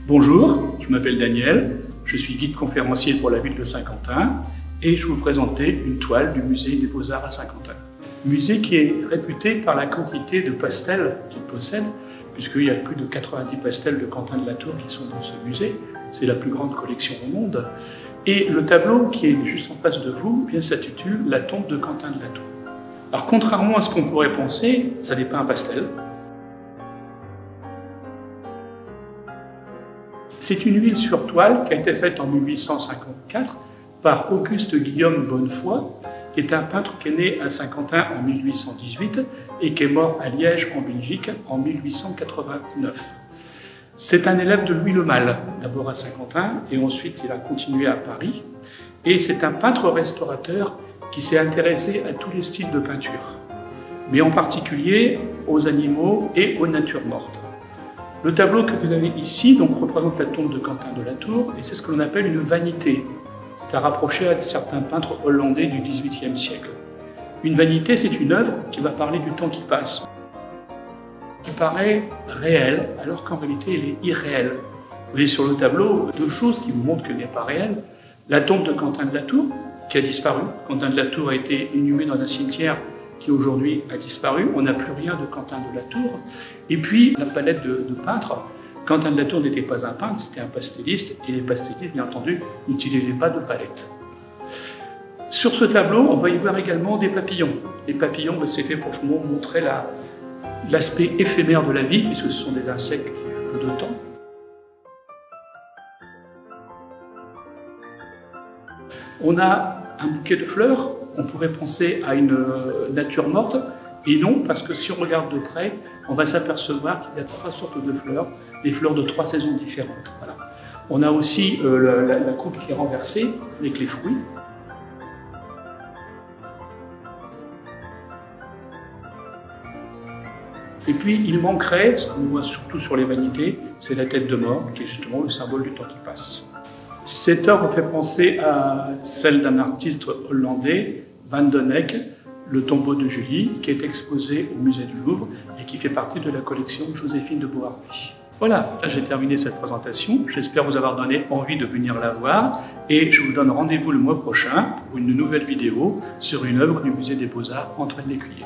Bonjour, je m'appelle Daniel, je suis guide conférencier pour la ville de Saint-Quentin et je vais vous présenter une toile du musée des Beaux-Arts à Saint-Quentin. Musée qui est réputé par la quantité de pastels qu'il possède, puisqu'il y a plus de 90 pastels de Quentin de la Tour qui sont dans ce musée. C'est la plus grande collection au monde. Et le tableau qui est juste en face de vous s'intitule « La tombe de Quentin de la Tour ». Alors contrairement à ce qu'on pourrait penser, ça n'est pas un pastel. C'est une huile sur toile qui a été faite en 1854 par Auguste Guillaume Bonnefoy, qui est un peintre qui est né à Saint-Quentin en 1818 et qui est mort à Liège en Belgique en 1889. C'est un élève de Louis le Mal, d'abord à Saint-Quentin et ensuite il a continué à Paris. Et c'est un peintre restaurateur qui s'est intéressé à tous les styles de peinture, mais en particulier aux animaux et aux natures mortes. Le tableau que vous avez ici représente la tombe de Quentin de la Tour et c'est ce que l'on appelle une vanité. C'est à rapprocher à certains peintres hollandais du XVIIIe siècle. Une vanité, c'est une œuvre qui va parler du temps qui passe, qui paraît réelle, alors qu'en réalité, elle est irréelle. Vous voyez sur le tableau deux choses qui vous montrent qu'elle n'est pas réelle. La tombe de Quentin de la Tour, qui a disparu. Quentin de la Tour a été inhumé dans un cimetière qui aujourd'hui a disparu. On n'a plus rien de Quentin de la Tour. Et puis, la palette de peintres. Quentin de la Tour n'était pas un peintre, c'était un pastelliste, et les pastellistes, bien entendu, n'utilisaient pas de palette. Sur ce tableau, on va y voir également des papillons. Les papillons, c'est fait pour montrer l'aspect éphémère de la vie, puisque ce sont des insectes qui vivent peu de temps. On a un bouquet de fleurs, on pourrait penser à une nature morte, et non, parce que si on regarde de près, on va s'apercevoir qu'il y a trois sortes de fleurs, des fleurs de trois saisons différentes. Voilà. On a aussi la coupe qui est renversée avec les fruits. Et puis il manquerait, ce qu'on voit surtout sur les vanités, c'est la tête de mort, qui est justement le symbole du temps qui passe. Cette œuvre fait penser à celle d'un artiste hollandais, Van den Eyck, le tombeau de Julie, qui est exposé au musée du Louvre et qui fait partie de la collection Joséphine de Beauharnais. Voilà, j'ai terminé cette présentation. J'espère vous avoir donné envie de venir la voir et je vous donne rendez-vous le mois prochain pour une nouvelle vidéo sur une œuvre du musée des Beaux-Arts Antoine Lécuyer.